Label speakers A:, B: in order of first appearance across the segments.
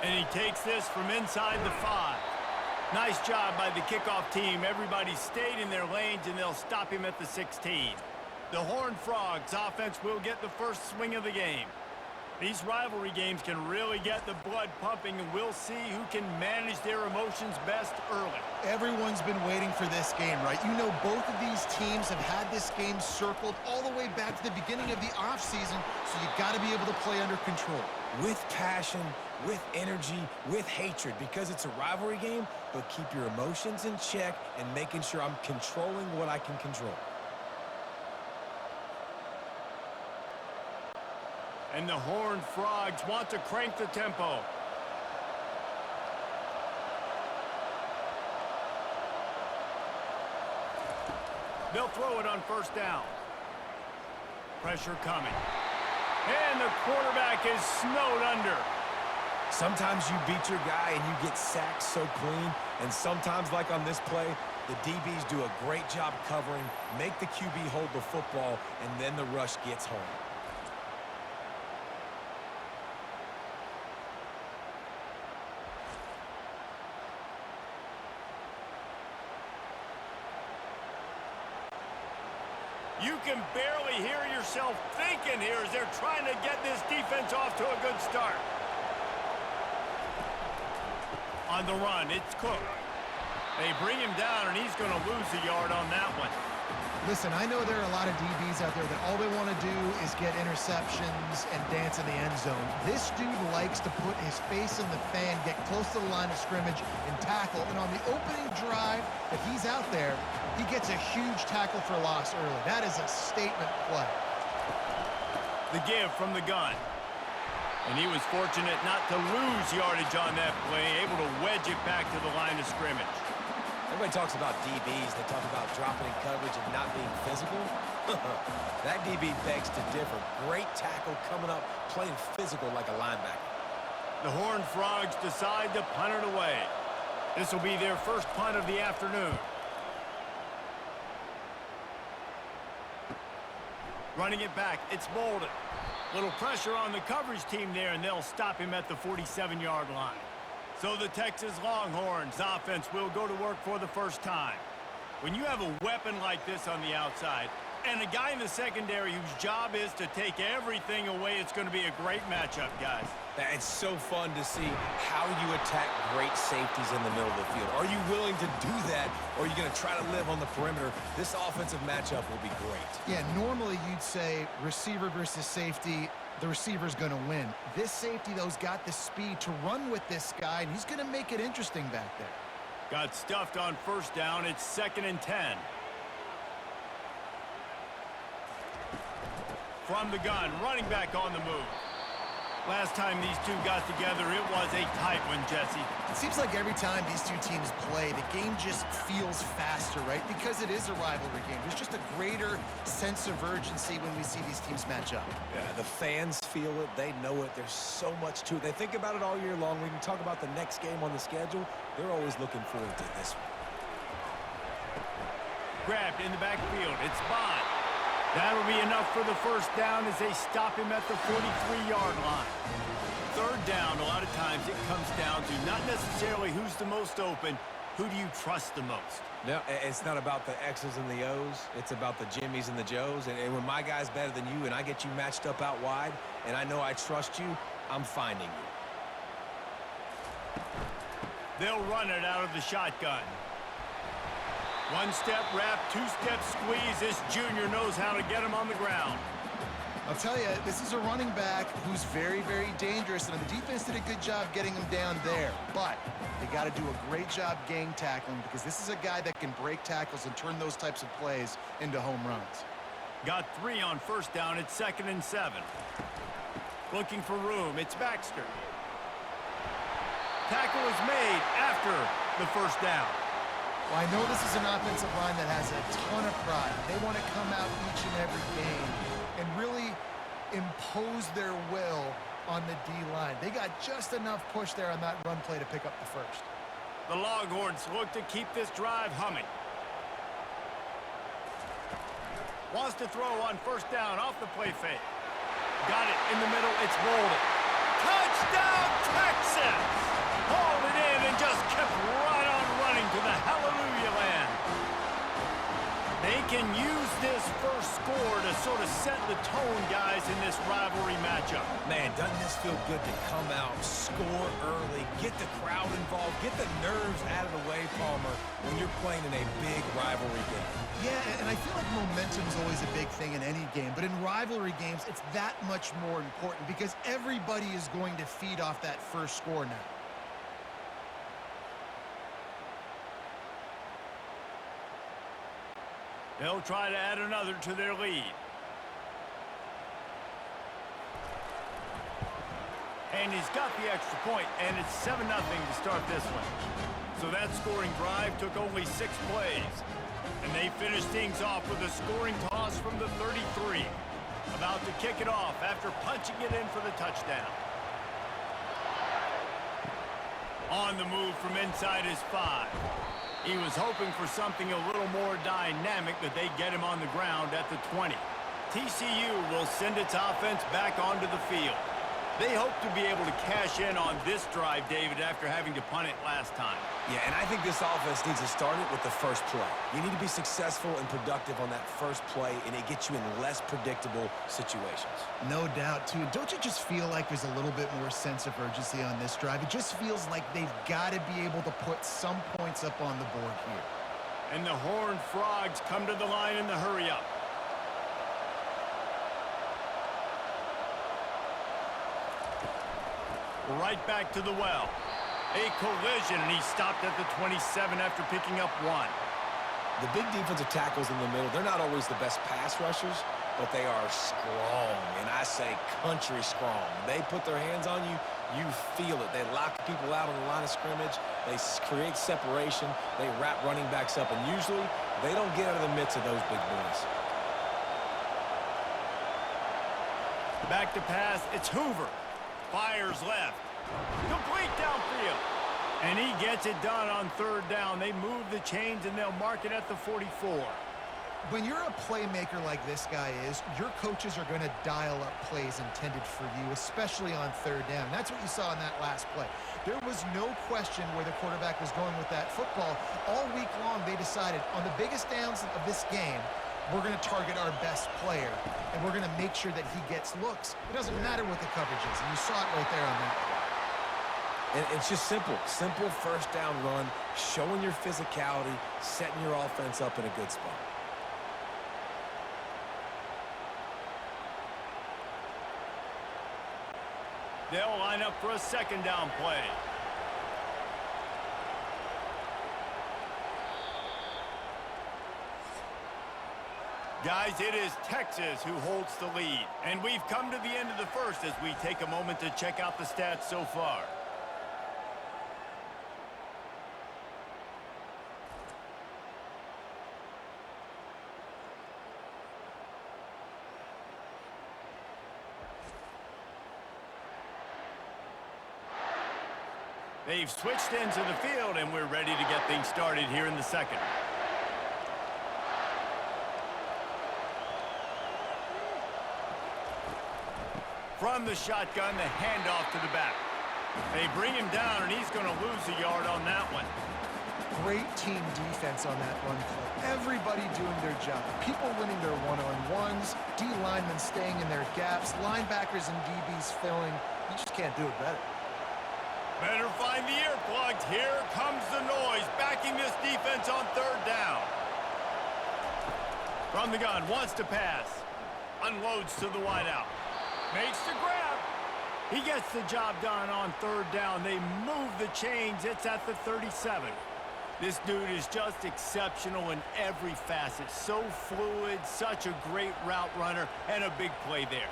A: And he takes this from inside the 5. Nice job by the kickoff team. Everybody stayed in their lanes, and they'll stop him at the 16. The Horned Frogs offense will get the first swing of the game. These rivalry games can really get the blood pumping, and we'll see who can manage their emotions best early.
B: Everyone's been waiting for this game, right? You know, both of these teams have had this game circled all the way back to the beginning of the offseason, so you got to be able to play under control.
C: With passion, with energy, with hatred, because it's a rivalry game, but keep your emotions in check and making sure I'm controlling what I can control.
A: And the Horned Frogs want to crank the tempo. They'll throw it on first down. Pressure coming. And the quarterback is snowed under.
C: Sometimes you beat your guy and you get sacked so clean, and sometimes, like on this play, the DBs do a great job covering, make the QB hold the football, and then the rush gets home.
A: You can barely hear yourself thinking here as they're trying to get this defense off to a good start. On the run, it's Cook. They bring him down, and he's going to lose a yard on that one.
B: Listen, I know there are a lot of DBs out there that all they want to do is get interceptions and dance in the end zone. This dude likes to put his face in the fan, get close to the line of scrimmage, and tackle. And on the opening drive that he's out there, he gets a huge tackle for loss early. That is a statement play.
A: The give from the gun. And he was fortunate not to lose yardage on that play, able to wedge it back to the line of scrimmage.
C: Everybody talks about DBs. They talk about dropping in coverage and not being physical. That DB begs to differ. Great tackle coming up, playing physical like a linebacker.
A: The Horned Frogs decide to punt it away. This will be their first punt of the afternoon. Running it back, it's Bolden. Little pressure on the coverage team there, and they'll stop him at the 47-yard line. So the Texas Longhorns offense will go to work for the first time. When you have a weapon like this on the outside and a guy in the secondary whose job is to take everything away, it's going to be a great matchup, guys.
C: It's so fun to see how you attack great safeties in the middle of the field. Are you willing to do that, or are you going to try to live on the perimeter? This offensive matchup will be great.
B: Yeah, normally you'd say receiver versus safety, the receiver's going to win. This safety, though, has got the speed to run with this guy, and he's going to make it interesting back there.
A: Got stuffed on first down. It's 2nd and 10. From the gun, running back on the move. Last time these two got together, it was a tight one, Jesse.
B: It seems like every time these two teams play, the game just feels faster, right? Because it is a rivalry game. There's just a greater sense of urgency when we see these teams match up.
C: Yeah, the fans feel it. They know it. There's so much to it. They think about it all year long. We can talk about the next game on the schedule. They're always looking forward to this one.
A: Grabbed in the backfield. It's Bond. That'll be enough for the first down as they stop him at the 43-yard line. Third down, a lot of times it comes down to not necessarily who's the most open, who do you trust the most?
C: No, it's not about the X's and the O's. It's about the Jimmys and the Joes. And when my guy's better than you and I get you matched up out wide and I know I trust you, I'm finding you.
A: They'll run it out of the shotgun. One-step wrap, two-step squeeze. This junior knows how to get him on the ground.
B: I'll tell you, this is a running back who's very, very dangerous, and the defense did a good job getting him down there. But they got to do a great job gang tackling because this is a guy that can break tackles and turn those types of plays into home runs.
A: Got 3 on first down. It's 2nd and 7. Looking for room. It's Baxter. Tackle is made after the first down.
B: Well, I know this is an offensive line that has a ton of pride. They want to come out each and every game and really impose their will on the D-line. They got just enough push there on that run play to pick up the first.
A: The Longhorns look to keep this drive humming. Wants to throw on first down off the play fake. Got it in the middle. It's Bolden. Touchdown, Texas! Hauled it in and just kept right on running to the hallelujah land. They can use this first score to sort of set the tone, guys, in this rivalry matchup.
C: Man, doesn't this feel good to come out, score early, get the crowd involved, get the nerves out of the way, Palmer, when you're playing in a big rivalry game.
B: Yeah, and I feel like momentum's always a big thing in any game, but in rivalry games, it's that much more important because everybody is going to feed off that first score now.
A: They'll try to add another to their lead. And he's got the extra point, and it's 7-0 to start this one. So that scoring drive took only 6 plays. And they finished things off with a scoring toss from the 33. About to kick it off after punching it in for the touchdown. On the move from inside his 5. He was hoping for something a little more dynamic, but they get him on the ground at the 20. TCU will send its offense back onto the field. They hope to be able to cash in on this drive, David, after having to punt it last time.
C: Yeah, and I think this offense needs to start it with the first play. You need to be successful and productive on that first play, and it gets you in less predictable situations.
B: No doubt, too. Don't you just feel like there's a little bit more sense of urgency on this drive? It just feels like they've got to be able to put some points up on the board here.
A: And the Horned Frogs come to the line in the hurry-up. Right back to the well. A collision, and he stopped at the 27 after picking up 1.
C: The big defensive tackles in the middle, they're not always the best pass rushers, but they are strong, and I say country strong. They put their hands on you, you feel it. They lock people out on the line of scrimmage. They create separation. They wrap running backs up, and usually they don't get out of the midst of those big boys.
A: Back to pass, it's Hoover. Fires left. Complete downfield. And he gets it done on 3rd down. They move the chains, and they'll mark it at the 44.
B: When you're a playmaker like this guy is, your coaches are going to dial up plays intended for you, especially on 3rd down. That's what you saw in that last play. There was no question where the quarterback was going with that football. All week long, they decided on the biggest downs of this game, we're going to target our best player, and we're going to make sure that he gets looks. It doesn't matter what the coverage is, and you saw it right there on that play.
C: And it's just simple first down run, showing your physicality, setting your offense up in a good spot.
A: They'll line up for a 2nd down play. Guys, it is Texas who holds the lead. And we've come to the end of the first as we take a moment to check out the stats so far. They've switched into the field, and we're ready to get things started here in the second. From the shotgun, the handoff to the back. They bring him down, and he's going to lose a yard on that one.
B: Great team defense on that run play. Everybody doing their job. People winning their one-on-ones, D linemen staying in their gaps, linebackers and DBs filling. You just can't do it better.
A: Better find the earplugs. Here comes the noise, backing this defense on 3rd down. From the gun, wants to pass. Unloads to the wideout. Makes the grab. He gets the job done on 3rd down. They move the chains. It's at the 37. This dude is just exceptional in every facet. So fluid, such a great route runner, and a big play there.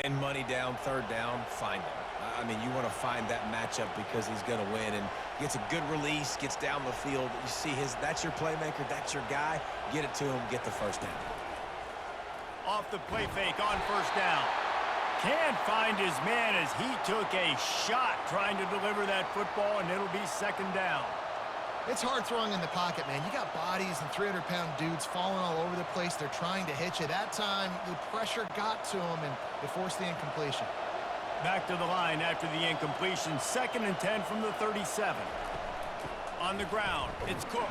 C: And money down, 3rd down, find him. I mean, you want to find that matchup because he's going to win, and gets a good release, gets down the field. You see that's your playmaker, that's your guy. Get it to him, get the 1st down.
A: Off the play fake on 1st down. Can't find his man as he took a shot trying to deliver that football, and it'll be 2nd down.
B: It's hard throwing in the pocket, man. You got bodies and 300-pound dudes falling all over the place. They're trying to hit you. That time, the pressure got to him, and it forced the incompletion.
A: Back to the line after the incompletion. 2nd and 10 from the 37. On the ground, it's Cook.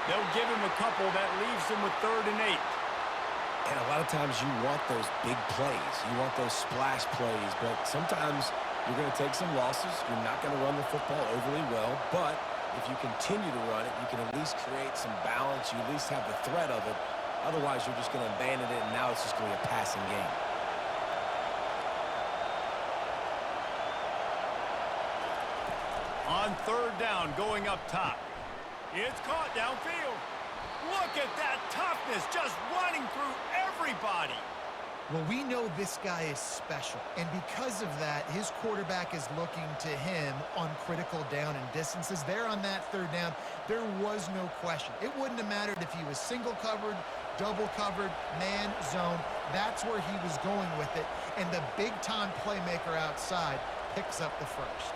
A: They'll give him a couple. That leaves him with 3rd and 8.
C: And a lot of times you want those big plays. You want those splash plays. But sometimes you're going to take some losses. You're not going to run the football overly well. But if you continue to run it, you can at least create some balance. You at least have the threat of it. Otherwise, you're just going to abandon it, and now it's just going to be a passing game.
A: On 3rd down, going up top. It's caught downfield. Look at that toughness, just running through everybody.
B: Well, we know this guy is special, and because of that, his quarterback is looking to him on critical down and distances. There on that 3rd down, there was no question. It wouldn't have mattered if he was single covered, double covered, man, zone. That's where he was going with it, and the big-time playmaker outside picks up the first.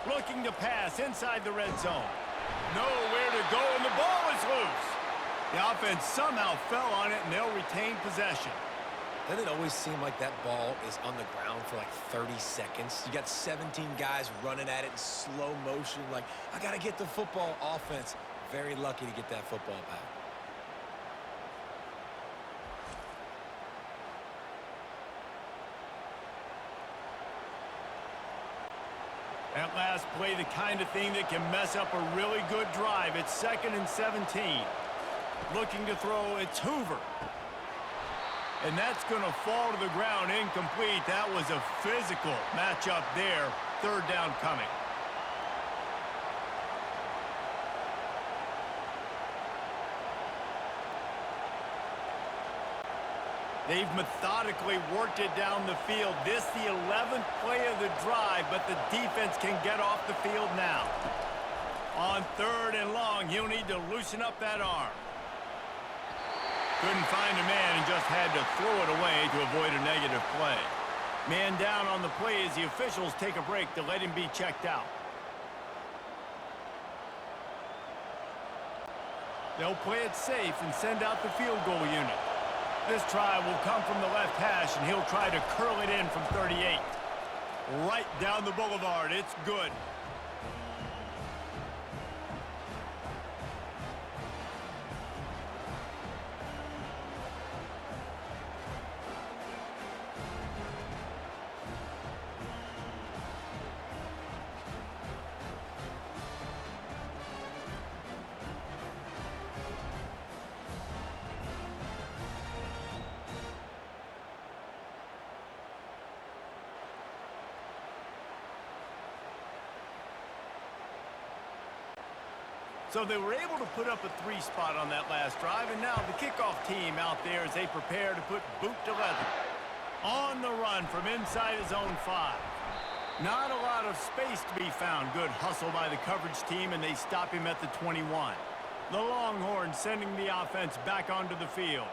A: Looking to pass inside the red zone. Nowhere to go, and the ball is loose. The offense somehow fell on it, and they'll retain possession.
C: Doesn't it always seem like that ball is on the ground for like 30 seconds? You got 17 guys running at it in slow motion. Like, I got to get the football. Offense, very lucky to get that football back.
A: That last play, the kind of thing that can mess up a really good drive. It's 2nd and 17. Looking to throw, it's Hoover. And that's going to fall to the ground, incomplete. That was a physical matchup there. 3rd down coming. They've methodically worked it down the field. This the 11th play of the drive, but the defense can get off the field now. On 3rd and long, he'll need to loosen up that arm. Couldn't find a man and just had to throw it away to avoid a negative play. Man down on the play as the officials take a break to let him be checked out. They'll play it safe and send out the field goal unit. This try will come from the left hash, and he'll try to curl it in from 38. Right down the boulevard. It's good. So they were able to put up a 3 spot on that last drive, and now the kickoff team out there as they prepare to put boot to leather. On the run from inside his own 5. Not a lot of space to be found. Good hustle by the coverage team, and they stop him at the 21. The Longhorns sending the offense back onto the field.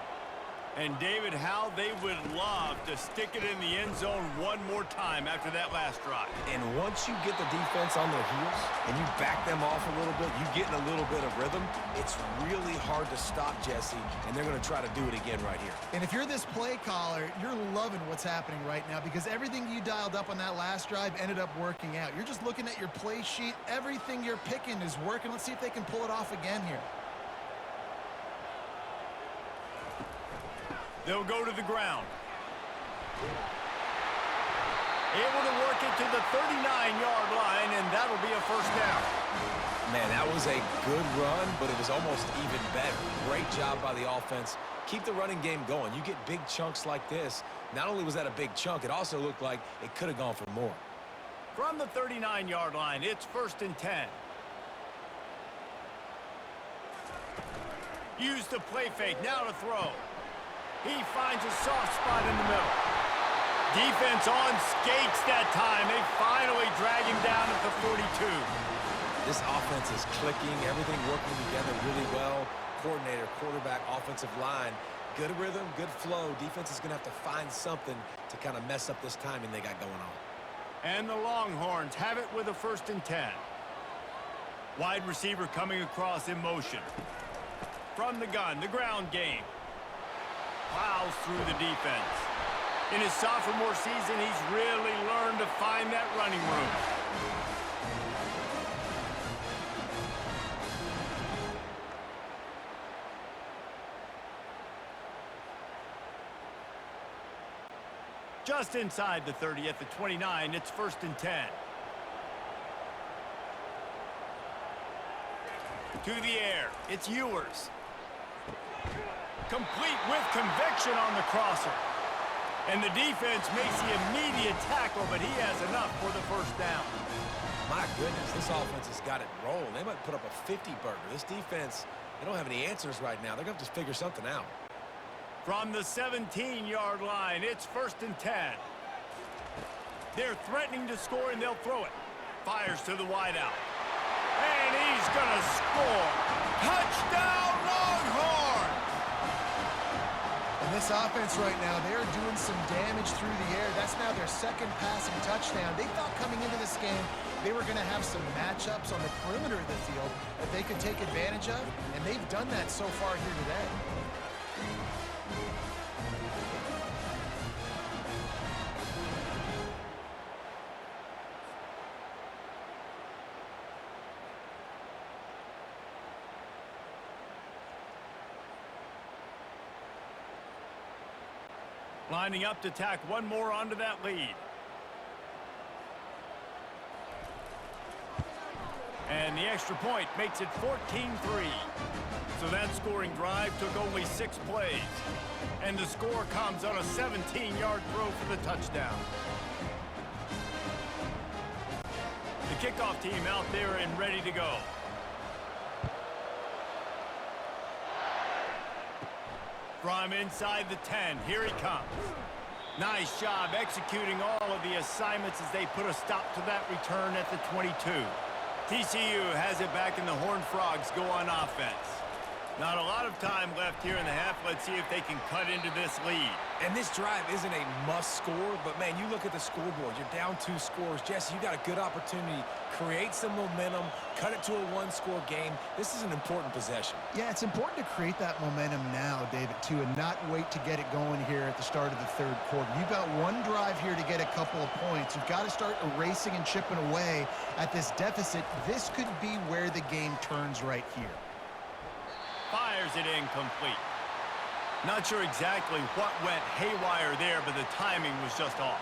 A: And David, how they would love to stick it in the end zone one more time after that last drive.
C: And once you get the defense on their heels and you back them off a little bit, you get in a little bit of rhythm, it's really hard to stop Jesse, and they're going to try to do it again right here.
B: And if you're this play caller, you're loving what's happening right now because everything you dialed up on that last drive ended up working out. You're just looking at your play sheet. Everything you're picking is working. Let's see if they can pull it off again here.
A: They'll go to the ground. Able to work it to the 39-yard line, and that'll be a 1st down.
C: Man, that was a good run, but it was almost even better. Great job by the offense. Keep the running game going. You get big chunks like this. Not only was that a big chunk, it also looked like it could have gone for more.
A: From the 39-yard line, it's 1st and 10. Use the play fake, now to throw. He finds a soft spot in the middle. Defense on skates that time. They finally drag him down at the 42.
C: This offense is clicking, everything working together really well. Coordinator, quarterback, offensive line. Good rhythm, good flow. Defense is going to have to find something to kind of mess up this timing they got going on.
A: And the Longhorns have it with a 1st and 10. Wide receiver coming across in motion. from the gun, the ground game. Plows through the defense. In his sophomore season, he's really learned to find that running room. Just inside the 30 at the 29, it's 1st and 10. To the air, it's Ewers. Complete with conviction on the crosser. And the defense makes the immediate tackle, but he has enough for the first down.
C: My goodness, this offense has got it rolling. They might put up a 50-burger. This defense, they don't have any answers right now. They're going to have to figure something out.
A: From the 17-yard line, it's 1st and 10. They're threatening to score, and they'll throw it. Fires to the wideout. And he's going to score. Touchdown, Longhorns!
B: And this offense right now, they're doing some damage through the air. That's now their second passing touchdown. They thought coming into this game they were going to have some matchups on the perimeter of the field that they could take advantage of, and they've done that so far here today.
A: Lining up to tack one more onto that lead. And the extra point makes it 14-3. So that scoring drive took only 6 plays. And the score comes on a 17-yard throw for the touchdown. The kickoff team out there and ready to go. From inside the 10, here he comes. Nice job executing all of the assignments as they put a stop to that return at the 22. TCU has it back and the Horned Frogs go on offense. Not a lot of time left here in the half. Let's see if they can cut into this lead.
C: And this drive isn't a must score, but man, you look at the scoreboard. You're down 2 scores. Jesse, you got a good opportunity. Create some momentum. Cut it to a 1-score game. This is an important possession.
B: Yeah, it's important to create that momentum now, David, too, and not wait to get it going here at the start of the 3rd quarter. You've got one drive here to get a couple of points. You've got to start erasing and chipping away at this deficit. This could be where the game turns right here.
A: Fires it incomplete. Not sure exactly what went haywire there, but the timing was just off.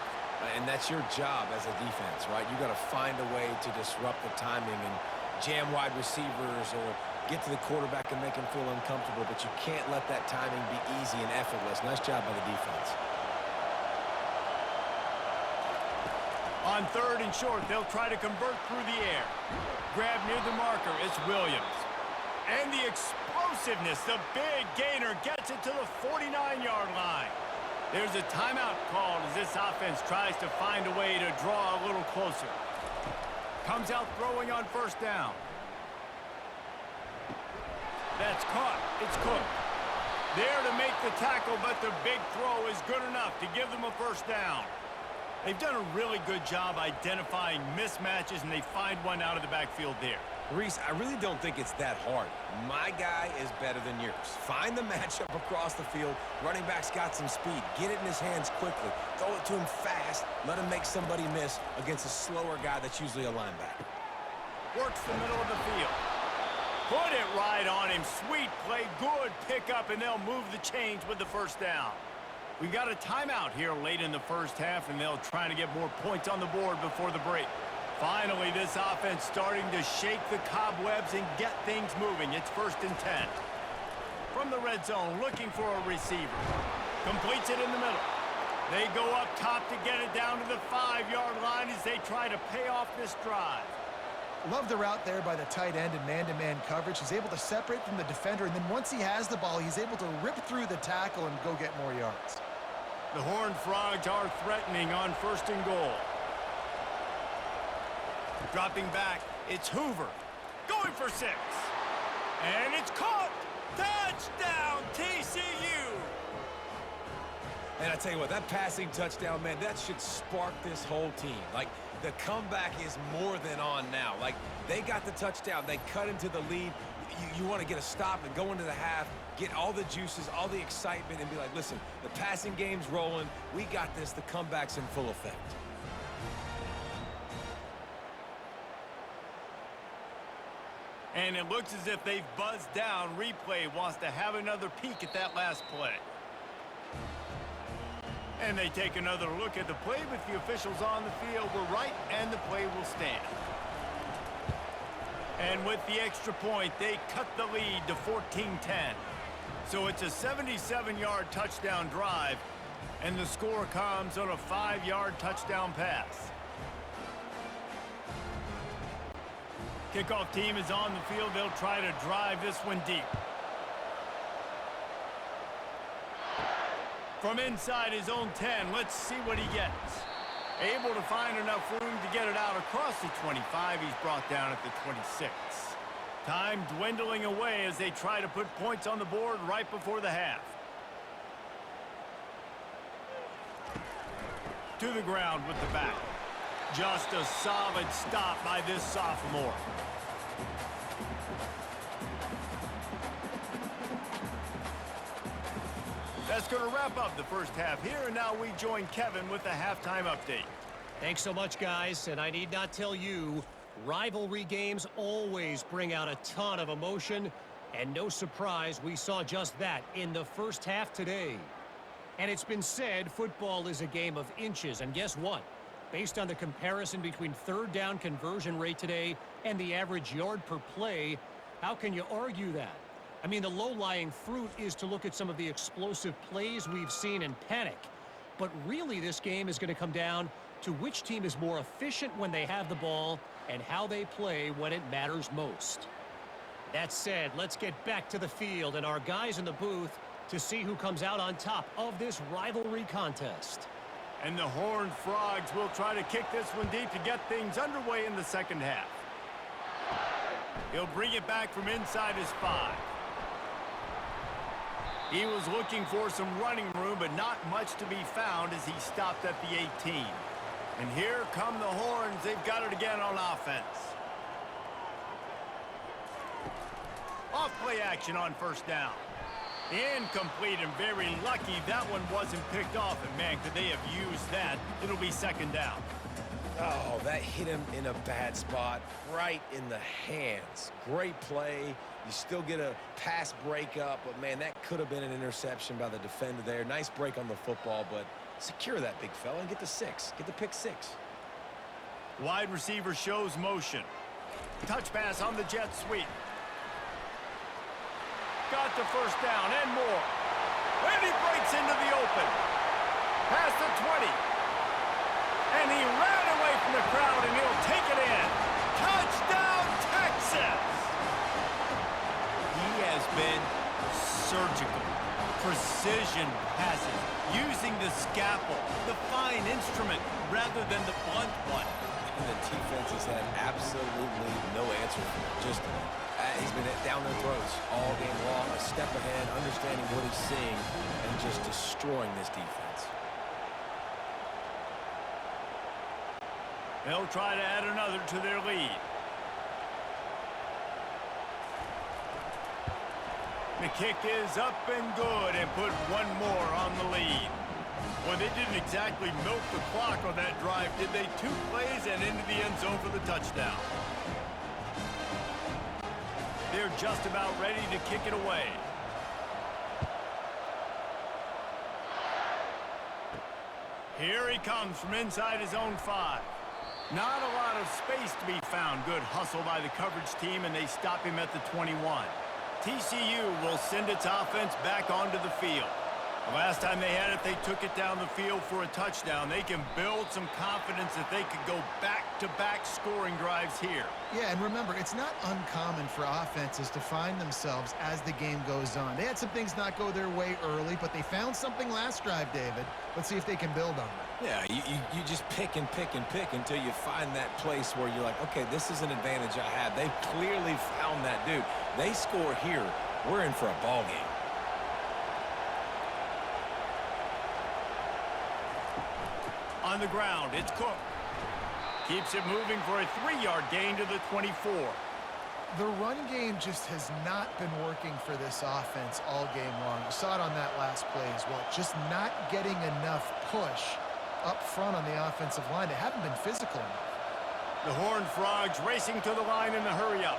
C: And that's your job as a defense, right? You got to find a way to disrupt the timing and jam wide receivers or get to the quarterback and make him feel uncomfortable, but you can't let that timing be easy and effortless. Nice job by the defense.
A: On 3rd and short, they'll try to convert through the air. Grab near the marker, it's Williams. And the explosiveness, the big gainer gets it to the 49-yard line. There's a timeout called as this offense tries to find a way to draw a little closer. Comes out throwing on 1st down. That's caught. It's cooked. There to make the tackle, but the big throw is good enough to give them a 1st down. They've done a really good job identifying mismatches, and they find one out of the backfield there.
C: Reese, I really don't think it's that hard. My guy is better than yours. Find the matchup across the field. Running back's got some speed. Get it in his hands quickly. Throw it to him fast. Let him make somebody miss against a slower guy that's usually a linebacker.
A: Works the middle of the field. Put it right on him. Sweet play. Good pickup, and they'll move the chains with the 1st down. We got a timeout here late in the 1st half, and they'll try to get more points on the board before the break. Finally, this offense starting to shake the cobwebs and get things moving. It's 1st and 10. From the red zone, looking for a receiver. Completes it in the middle. They go up top to get it down to the 5-yard line as they try to pay off this drive.
B: Love the route there by the tight end in man-to-man coverage. He's able to separate from the defender, and then once he has the ball, he's able to rip through the tackle and go get more yards.
A: The Horned Frogs are threatening on 1st and goal. Dropping back, it's Hoover. Going for 6. And it's caught. Touchdown, TCU.
C: And I tell you what, that passing touchdown, man, that should spark this whole team. Like, the comeback is more than on now. Like, they got the touchdown. They cut into the lead. you want to get a stop and go into the half, get all the juices, all the excitement, and be like, listen, the passing game's rolling. We got this. The comeback's in full effect.
A: And it looks as if they've buzzed down. Replay wants to have another peek at that last play. And they take another look at the play, but the officials on the field were right, and the play will stand. And with the extra point, they cut the lead to 14-10. So it's a 77-yard touchdown drive, and the score comes on a 5-yard touchdown pass. Kickoff team is on the field. They'll try to drive this one deep. From inside his own 10, let's see what he gets. Able to find enough room to get it out across the 25. He's brought down at the 26. Time dwindling away as they try to put points on the board right before the half. To the ground with the back. Just a solid stop by this sophomore. That's going to wrap up the first half here, and now we join Kevin with the halftime update.
D: Thanks so much, guys, and I need not tell you, rivalry games always bring out a ton of emotion, and no surprise, we saw just that in the first half today. And it's been said football is a game of inches, and guess what? Based on the comparison between third down conversion rate today and the average yard per play, how can you argue that? I mean, the low-lying fruit is to look at some of the explosive plays we've seen and panic. But really, this game is going to come down to which team is more efficient when they have the ball and how they play when it matters most. That said, let's get back to the field and our guys in the booth to see who comes out on top of this rivalry contest.
A: And the Horned Frogs will try to kick this one deep to get things underway in the second half. He'll bring it back from inside his 5. He was looking for some running room, but not much to be found as he stopped at the 18. And here come the Horns. They've got it again on offense. Off play action on first down. Incomplete, and very lucky that one wasn't picked off. And man, could they have used that? It'll be second down.
C: Oh, that hit him in a bad spot, right in the hands. Great play. You still get a pass breakup, but man, that could have been an interception by the defender there. Nice break on the football, but secure that big fella and get the 6. Get the pick 6.
A: Wide receiver shows motion. Touch pass on the jet sweep. Got the first down and more. And he breaks into the open. Past the 20. And he ran away from the crowd, and he'll take it in. Touchdown, Texas! He has been surgical. Precision passes. Using the scalpel, the fine instrument, rather than the blunt one.
C: And the defense has had absolutely no answer for him. Just, he's been down their throats all game long, a step ahead, understanding what he's seeing, and just destroying this defense.
A: They'll try to add another to their lead. The kick is up and good, and put one more on the lead. Well, they didn't exactly milk the clock on that drive, did they? 2 plays and into the end zone for the touchdown. They're just about ready to kick it away. Here he comes from inside his own 5. Not a lot of space to be found. Good hustle by the coverage team, and they stop him at the 21. TCU will send its offense back onto the field. The last time they had it, they took it down the field for a touchdown. They can build some confidence that they could go back-to-back scoring drives here.
B: Yeah, and remember, it's not uncommon for offenses to find themselves as the game goes on. They had some things not go their way early, but they found something last drive, David. Let's see if they can build on that.
C: Yeah, you just pick and pick and pick until you find that place where you're like, okay, this is an advantage I have. They clearly found that dude. They score here, we're in for a ball game.
A: On the ground, it's Cook. Keeps it moving for a 3-yard gain to the 24.
B: The run game just has not been working for this offense all game long. You saw it on that last play as well. Just not getting enough push up front on the offensive line. They haven't been physical enough.
A: The Horned Frogs racing to the line in a hurry-up.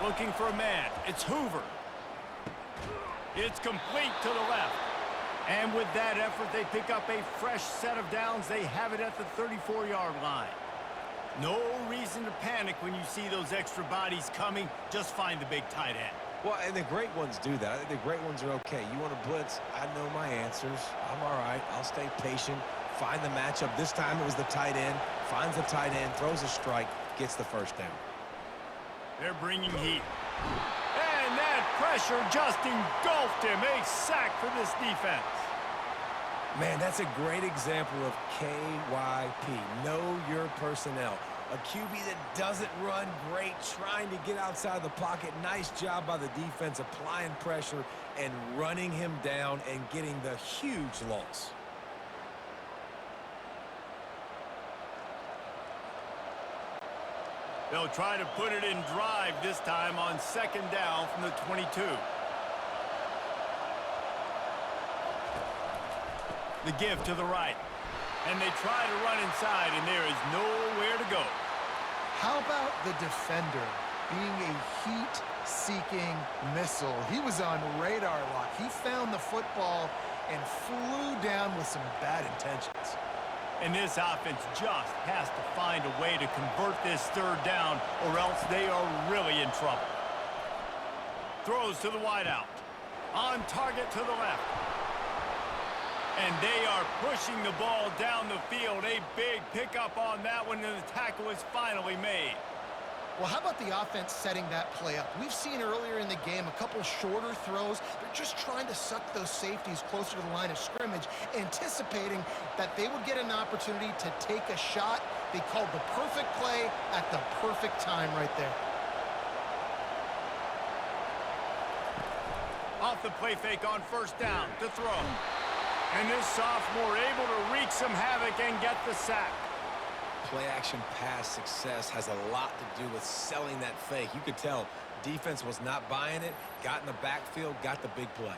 A: Looking for a man. It's Hoover. It's complete to the left. And with that effort, they pick up a fresh set of downs. They have it at the 34-yard line. No reason to panic when you see those extra bodies coming. Just find the big tight end.
C: Well, and the great ones do that. I think the great ones are okay. You want to blitz? I know my answers. I'm all right. I'll stay patient. Find the matchup. This time it was the tight end. Finds the tight end, throws a strike, gets the first down.
A: They're bringing heat. And that pressure just engulfed him. A sack for this defense.
C: Man, that's a great example of KYP. Know your personnel. A QB that doesn't run great, trying to get outside the pocket. Nice job by the defense applying pressure and running him down and getting the huge loss.
A: They'll try to put it in drive this time on second down from the 22. The give to the right. And they try to run inside, and there is nowhere to go.
B: How about the defender being a heat-seeking missile? He was on radar lock. He found the football and flew down with some bad intentions.
A: And this offense just has to find a way to convert this third down, or else they are really in trouble. Throws to the wideout. On target to the left. And they are pushing the ball down the field. A big pickup on that one, and the tackle is finally made.
B: Well, how about the offense setting that play up? We've seen earlier in the game a couple shorter throws. They're just trying to suck those safeties closer to the line of scrimmage, anticipating that they would get an opportunity to take a shot. They called the perfect play at the perfect time right there.
A: Off the play fake on first down to throw. And this sophomore able to wreak some havoc and get the sack.
C: Play-action pass success has a lot to do with selling that fake. You could tell defense was not buying it, got in the backfield, got the big play.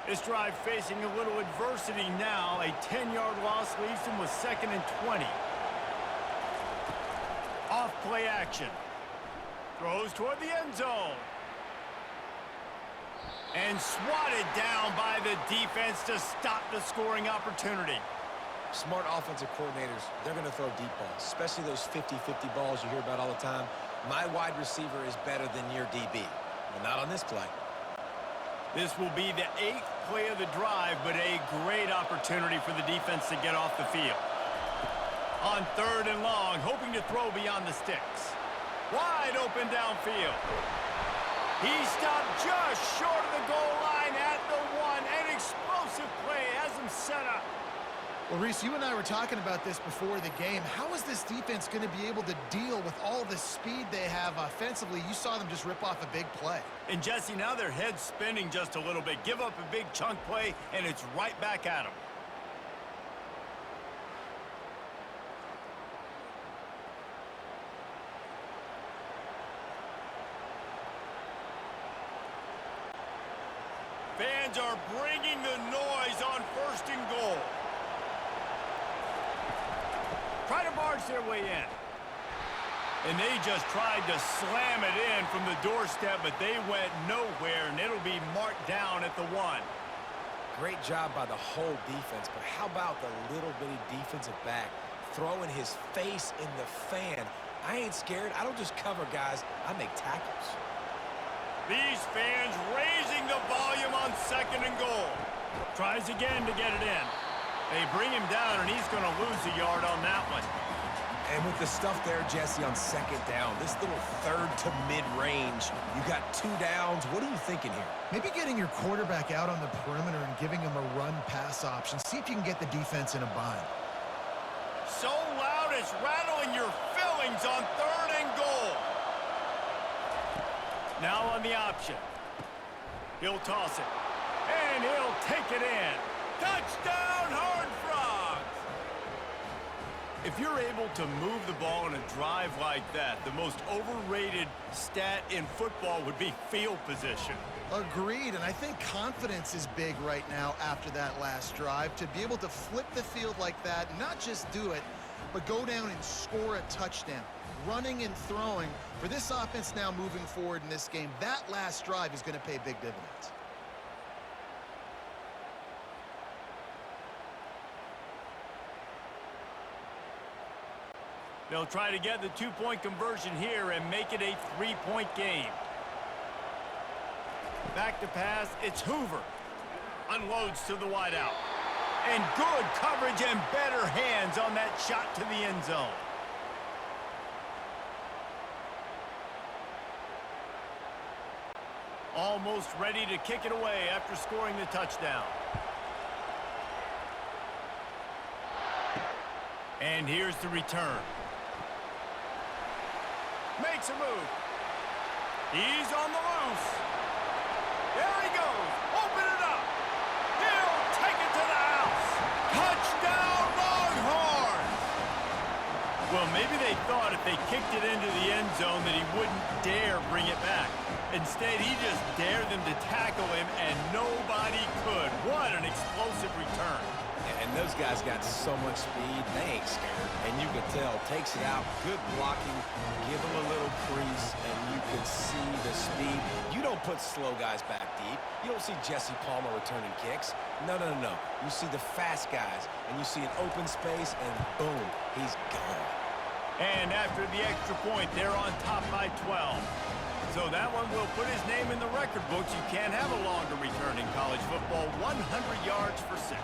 A: This drive facing a little adversity now. A 10-yard loss leaves him with 2nd and 20. Off play action. Throws toward the end zone. And swatted down by the defense to stop the scoring opportunity.
C: Smart offensive coordinators, they're going to throw deep balls, especially those 50-50 balls you hear about all the time. My wide receiver is better than your DB. Well, not on this play.
A: This will be the 8th play of the drive, but a great opportunity for the defense to get off the field. On 3rd and long, hoping to throw beyond the sticks. Wide open downfield. He stopped just short of the goal line at the 1. An explosive play has him set up.
B: Well, Reese, you and I were talking about this before the game. How is this defense going to be able to deal with all the speed they have offensively? You saw them just rip off a big play.
A: And, Jesse, now their head's spinning just a little bit. Give up a big chunk play, and it's right back at them. Fans are bringing the noise on 1st and goal. Try to barge their way in. And they just tried to slam it in from the doorstep, but they went nowhere, and it'll be marked down at the 1.
C: Great job by the whole defense, but how about the little bitty defensive back throwing his face in the fan? I ain't scared. I don't just cover guys. I make tackles.
A: These fans raising the volume on 2nd and goal. Tries again to get it in. They bring him down, and he's going to lose a yard on that one.
C: And with the stuff there, Jesse, on 2nd down, this little 3rd to mid-range, you got 2 downs. What are you thinking here?
B: Maybe getting your quarterback out on the perimeter and giving him a run-pass option. See if you can get the defense in a bind.
A: So loud it's rattling your filling springs on 3rd and goal. Now on the option. He'll toss it. And he'll take it in. Touchdown, Horned Frogs! If you're able to move the ball in a drive like that, the most overrated stat in football would be field position.
B: Agreed, and I think confidence is big right now after that last drive. To be able to flip the field like that, not just do it, but go down and score a touchdown. Running and throwing, for this offense now moving forward in this game, that last drive is going to pay big dividends.
A: They'll try to get the 2-point conversion here and make it a 3-point game. Back to pass, it's Hoover. Unloads to the wideout. And good coverage and better hands on that shot to the end zone. Almost ready to kick it away after scoring the touchdown. And here's the return. Makes a move. He's on the loose. There he goes. Open it up. He'll take it to the house. Touchdown, Longhorns! Well, maybe they thought if they kicked it into the end zone that he wouldn't dare bring it back. Instead, he just dared them to tackle him, and nobody could. What an explosive return.
C: And those guys got so much speed, they ain't scared. And you can tell, takes it out, good blocking, give them a little crease, and you can see the speed. You don't put slow guys back deep. You don't see Jesse Palmer returning kicks. No, no, no, no. You see the fast guys, and you see an open space, and boom, he's gone.
A: And after the extra point, they're on top by 12. So that one will put his name in the record books. You can't have a longer return in college football. 100 yards for 6.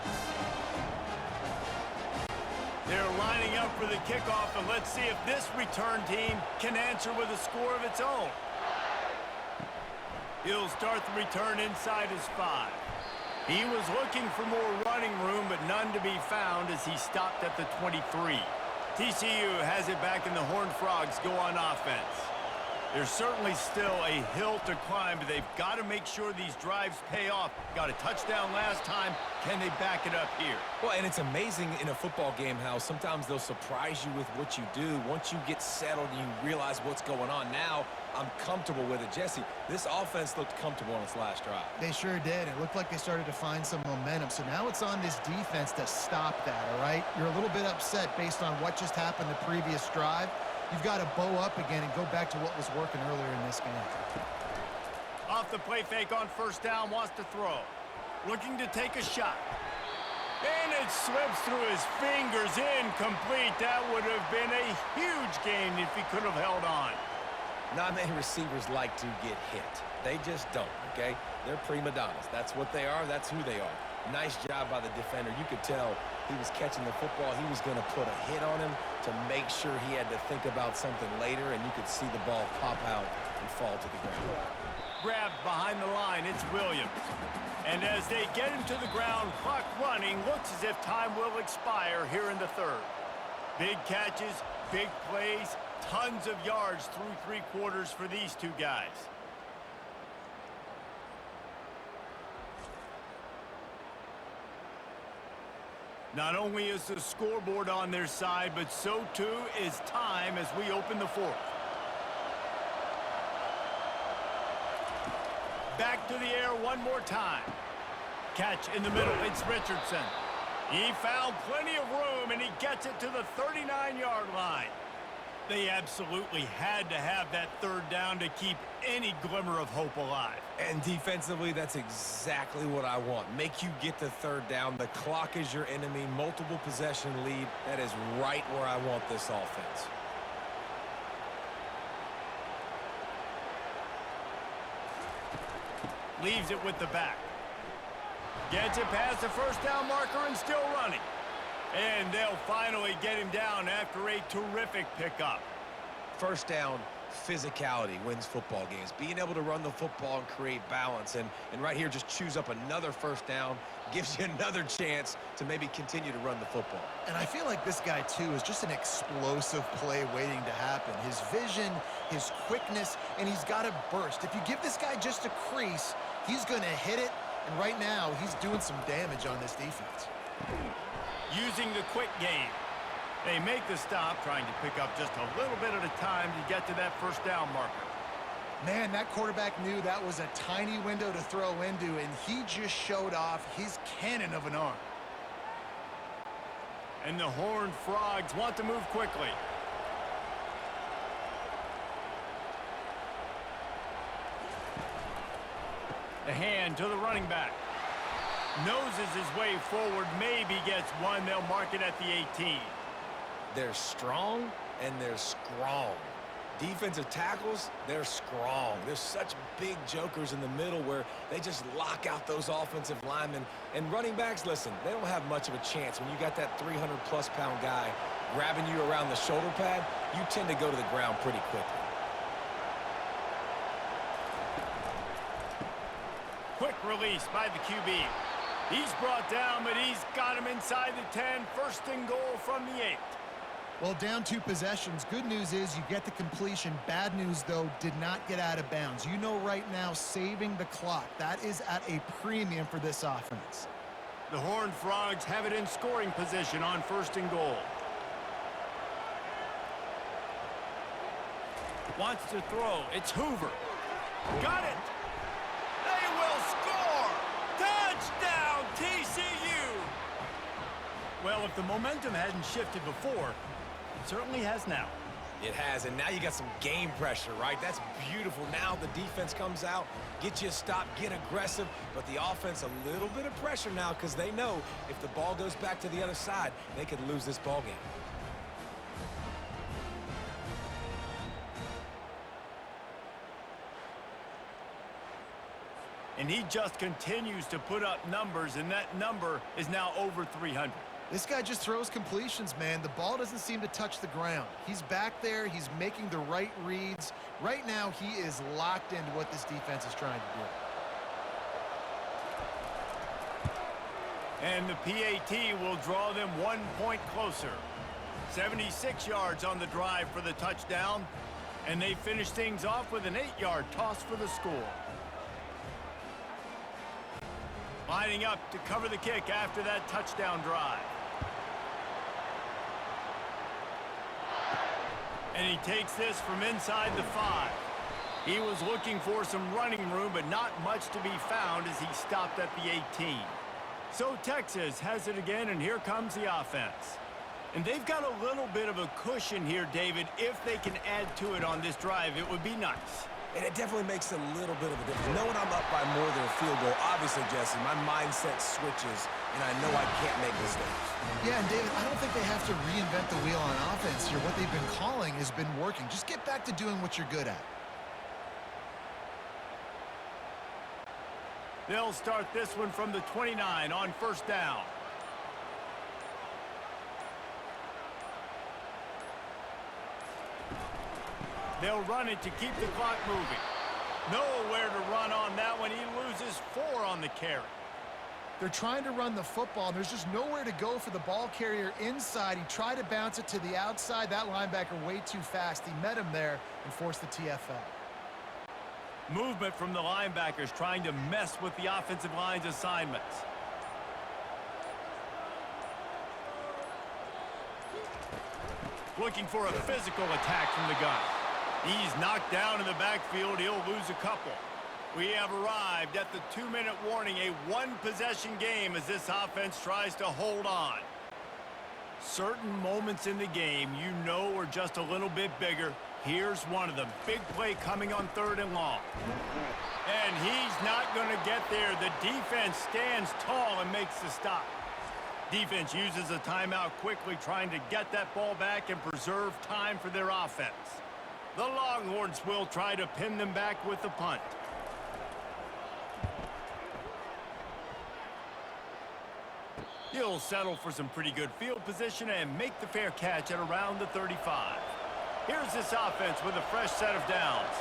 A: They're lining up for the kickoff, and let's see if this return team can answer with a score of its own. He'll start the return inside his 5. He was looking for more running room, but none to be found as he stopped at the 23. TCU has it back, and the Horned Frogs go on offense. There's certainly still a hill to climb, but they've got to make sure these drives pay off. Got a touchdown last time. Can they back it up here?
C: Well, and it's amazing in a football game how sometimes they'll surprise you with what you do. Once you get settled and you realize what's going on, now I'm comfortable with it. Jesse, this offense looked comfortable on its last drive.
B: They sure did. It looked like they started to find some momentum. So now it's on this defense to stop that, all right? You're a little bit upset based on what just happened the previous drive. You've got to bow up again and go back to what was working earlier in this game.
A: Off the play fake on first down, wants to throw. Looking to take a shot. And it slips through his fingers, incomplete. That would have been a huge gain if he could have held on.
C: Not many receivers like to get hit. They just don't, okay? They're prima donnas. That's what they are. That's who they are. Nice job by the defender. You could tell he was catching the football. He was going to put a hit on him to make sure he had to think about something later, and you could see the ball pop out and fall to the ground.
A: Grabbed behind the line, it's Williams. And as they get him to the ground, clock running, looks as if time will expire here in the 3rd. Big catches, big plays, tons of yards through 3 quarters for these two guys. Not only is the scoreboard on their side, but so too is time as we open the 4th. Back to the air one more time. Catch in the middle, it's Richardson. He found plenty of room, and he gets it to the 39-yard line. They absolutely had to have that 3rd down to keep any glimmer of hope alive.
C: And defensively, that's exactly what I want. Make you get the 3rd down. The clock is your enemy. Multiple possession lead. That is right where I want this offense.
A: Leaves it with the back. Gets it past the first down marker and still running. And they'll finally get him down after a terrific pickup.
C: First down, physicality wins football games. Being able to run the football and create balance. And right here, just choose up another first down, gives you another chance to maybe continue to run the football.
B: And I feel like this guy, too, is just an explosive play waiting to happen. His vision, his quickness, and he's got a burst. If you give this guy just a crease, he's going to hit it. And right now, he's doing some damage on this defense.
A: Using the quick game. They make the stop, trying to pick up just a little bit at a time to get to that first down marker.
B: Man, that quarterback knew that was a tiny window to throw into, and he just showed off his cannon of an arm.
A: And the Horned Frogs want to move quickly. The hand to the running back. Noses his way forward, maybe gets one. They'll mark it at the 18.
C: They're strong and they're strong. Defensive tackles, they're strong. There's such big jokers in the middle where they just lock out those offensive linemen. And running backs, listen, they don't have much of a chance. When you got that 300-plus pound guy grabbing you around the shoulder pad, you tend to go to the ground pretty quickly.
A: Quick release by the QB. He's brought down, but he's got him inside the 10. First and goal from the 8.
B: Well, down 2 possessions. Good news is you get the completion. Bad news, though, did not get out of bounds. You know right now, saving the clock. That is at a premium for this offense.
A: The Horned Frogs have it in scoring position on first and goal. Wants to throw. It's Hoover. Got it. They will score. Touchdown, TCU. Well, if the momentum hadn't shifted before, it certainly has now.
C: It has, and now you got some game pressure, right? That's beautiful. Now the defense comes out, get you a stop, get aggressive, but the offense a little bit of pressure now because they know if the ball goes back to the other side, they could lose this ball game.
A: And he just continues to put up numbers, and that number is now over 300.
B: This guy just throws completions, man. The ball doesn't seem to touch the ground. He's back there. He's making the right reads. Right now, he is locked into what this defense is trying to do.
A: And the PAT will draw them 1 point closer. 76 yards on the drive for the touchdown, and they finish things off with an 8-yard toss for the score. Lining up to cover the kick after that touchdown drive. And he takes this from inside the 5. He was looking for some running room, but not much to be found as he stopped at the 18. So Texas has it again, and here comes the offense. And they've got a little bit of a cushion here, David. If they can add to it on this drive, it would be nice.
C: And it definitely makes a little bit of a difference. Knowing I'm up by more than a field goal, obviously, Jesse, my mindset switches, and I know I can't make mistakes.
B: Yeah, and David, I don't think they have to reinvent the wheel on offense here. What they've been calling has been working. Just get back to doing what you're good at.
A: They'll start this one from the 29 on first down. They'll run it to keep the clock moving. Nowhere to run on that one. He loses 4 on the carry.
B: They're trying to run the football, and there's just nowhere to go for the ball carrier inside. He tried to bounce it to the outside. That linebacker way too fast. He met him there and forced the TFL.
A: Movement from the linebackers trying to mess with the offensive line's assignments. Looking for a physical attack from the gun. He's knocked down in the backfield. He'll lose a couple. We have arrived at the 2-minute warning, a one-possession game as this offense tries to hold on. Certain moments in the game you know are just a little bit bigger. Here's one of them. Big play coming on 3rd and long. And he's not going to get there. The defense stands tall and makes the stop. Defense uses a timeout quickly, trying to get that ball back and preserve time for their offense. The Longhorns will try to pin them back with the punt. He'll settle for some pretty good field position and make the fair catch at around the 35. Here's this offense with a fresh set of downs.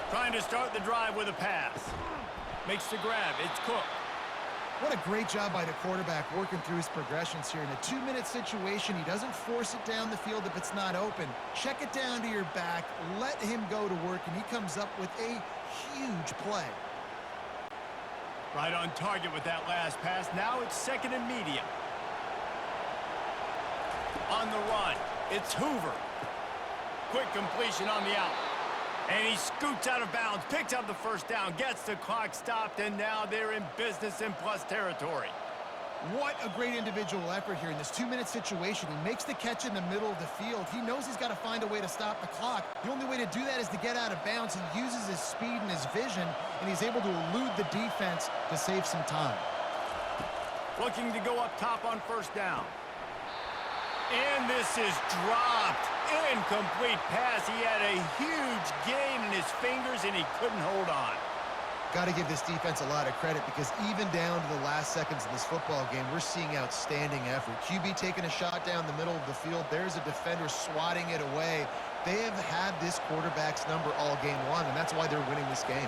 A: Trying to start the drive with a pass. Makes the grab. It's Cook.
B: What a great job by the quarterback working through his progressions here. In a 2-minute situation, he doesn't force it down the field if it's not open. Check it down to your back, let him go to work, and he comes up with a huge play.
A: Right on target with that last pass. Now it's second and medium. On the run, it's Hoover. Quick completion on the out. And he scoots out of bounds, picks up the first down, gets the clock stopped, and now they're in business in plus territory.
B: What a great individual effort here in this 2-minute situation. He makes the catch in the middle of the field. He knows he's got to find a way to stop the clock. The only way to do that is to get out of bounds. He uses his speed and his vision, and he's able to elude the defense to save some time.
A: Looking to go up top on first down. And this is dropped. Incomplete pass. He had a huge gain in his fingers, and he couldn't hold on.
B: Got to give this defense a lot of credit because even down to the last seconds of this football game, we're seeing outstanding effort. QB taking a shot down the middle of the field. There's a defender swatting it away. They have had this quarterback's number all game long, and that's why they're winning this game.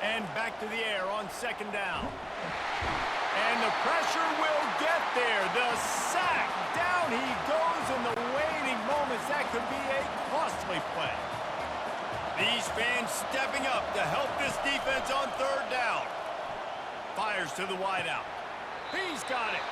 A: And back to the air on second down. And the pressure will get there. The sack. Down he goes in the waning moments. That could be a costly play. These fans stepping up to help this defense on third down. Fires to the wideout. He's got it.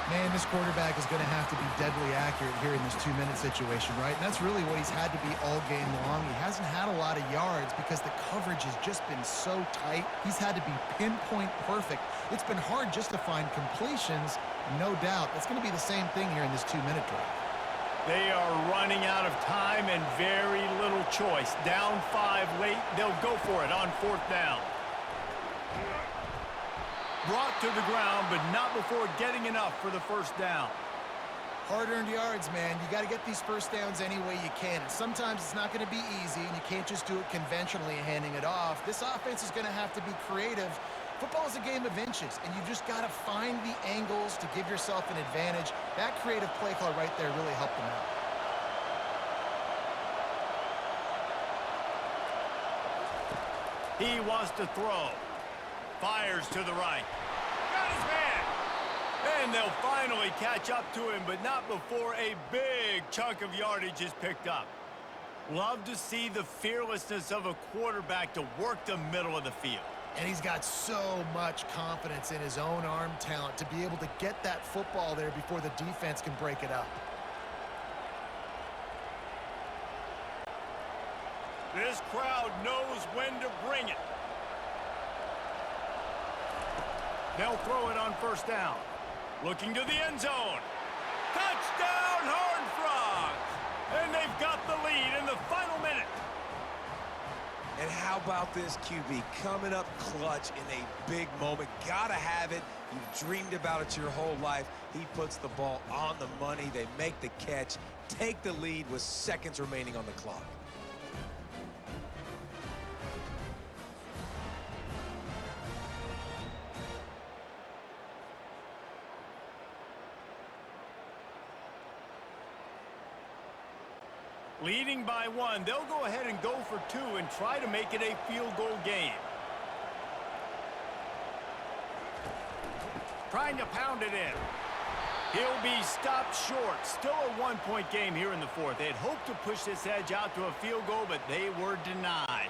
B: Man, this quarterback is going to have to be deadly accurate here in this 2-minute situation, right? And that's really what he's had to be all game long. He hasn't had a lot of yards because the coverage has just been so tight. He's had to be pinpoint perfect. It's been hard just to find completions, no doubt. That's going to be the same thing here in this 2-minute drive.
A: They are running out of time and very little choice. Down 5 late, they'll go for it on fourth down. Brought to the ground, but not before getting enough for the first down.
B: Hard-earned yards, man. You got to get these first downs any way you can. And sometimes it's not going to be easy, and you can't just do it conventionally handing it off. This offense is going to have to be creative. Football is a game of inches, and you just got to find the angles to give yourself an advantage. That creative play call right there really helped them out.
A: He wants to throw. Fires to the right. Got his man. And they'll finally catch up to him, but not before a big chunk of yardage is picked up. Love to see the fearlessness of a quarterback to work the middle of the field.
B: And he's got so much confidence in his own arm talent to be able to get that football there before the defense can break it up.
A: This crowd knows when to bring it. They'll throw it on first down. Looking to the end zone. Touchdown, Horned Frogs! And they've got the lead in the final minute.
C: And how about this QB coming up clutch in a big moment? Gotta have it. You've dreamed about it your whole life. He puts the ball on the money. They make the catch, take the lead with seconds remaining on the clock.
A: Leading by 1, they'll go ahead and go for 2 and try to make it a field goal game. Trying to pound it in. He'll be stopped short. Still a 1-point game here in the fourth. They had hoped to push this edge out to a field goal, but they were denied.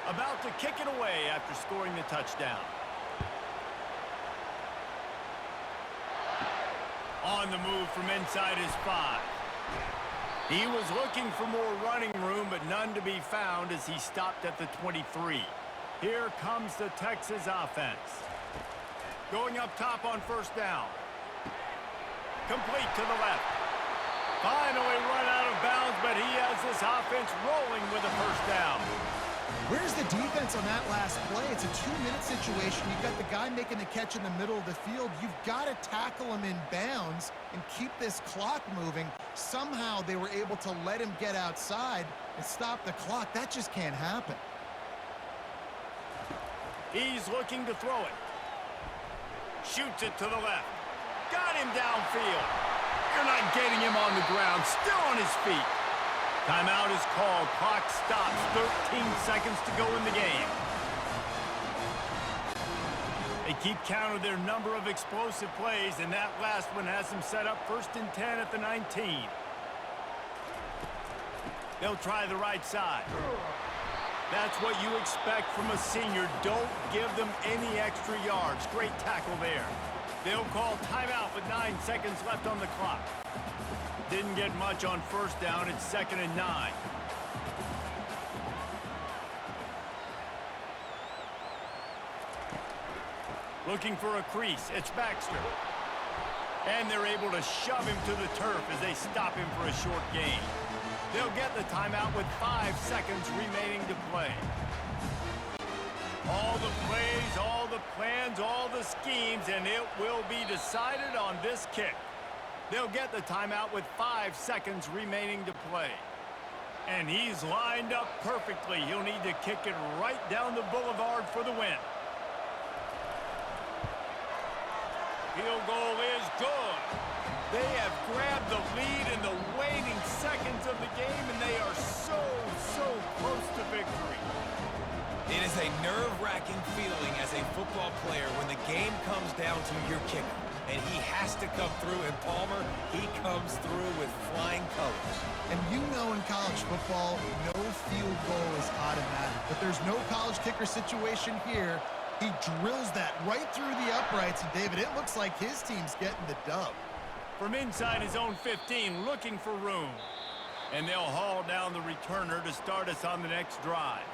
A: About to kick it away after scoring the touchdown. On the move from inside his 5. He was looking for more running room, but none to be found as he stopped at the 23. Here comes the Texas offense. Going up top on first down. Complete to the left. Finally run out of bounds, but he has this offense rolling with a first down.
B: Where's the defense on that last play? It's a 2-minute situation. You've got the guy making the catch in the middle of the field. You've got to tackle him in bounds and keep this clock moving. Somehow they were able to let him get outside and stop the clock. That just can't happen.
A: He's looking to throw it. Shoots it to the left. Got him downfield. They're not getting him on the ground. Still on his feet. Timeout is called. Clock stops. 13 seconds to go in the game. They keep count of their number of explosive plays, and that last one has them set up 1st and 10 at the 19. They'll try the right side. That's what you expect from a senior. Don't give them any extra yards. Great tackle there. They'll call timeout with 9 seconds left on the clock. Didn't get much on 1st down. It's 2nd and 9. Looking for a crease. It's Baxter. And they're able to shove him to the turf as they stop him for a short gain. They'll get the timeout with 5 seconds remaining to play. All the plays, all the plans, all the schemes, and it will be decided on this kick. They'll get the timeout with 5 seconds remaining to play. And he's lined up perfectly. He'll need to kick it right down the boulevard for the win. Field goal is good. They have grabbed the lead in the waning seconds of the game, and they are so close to victory.
C: It is a nerve-wracking feeling as a football player when the game comes down to your kicker. And he has to come through, and Palmer, he comes through with flying colors.
B: And you know in college football, no field goal is automatic. But there's no college kicker situation here. He drills that right through the uprights, and David, it looks like his team's getting the dub.
A: From inside his own 15, looking for room. And they'll haul down the returner to start us on the next drive.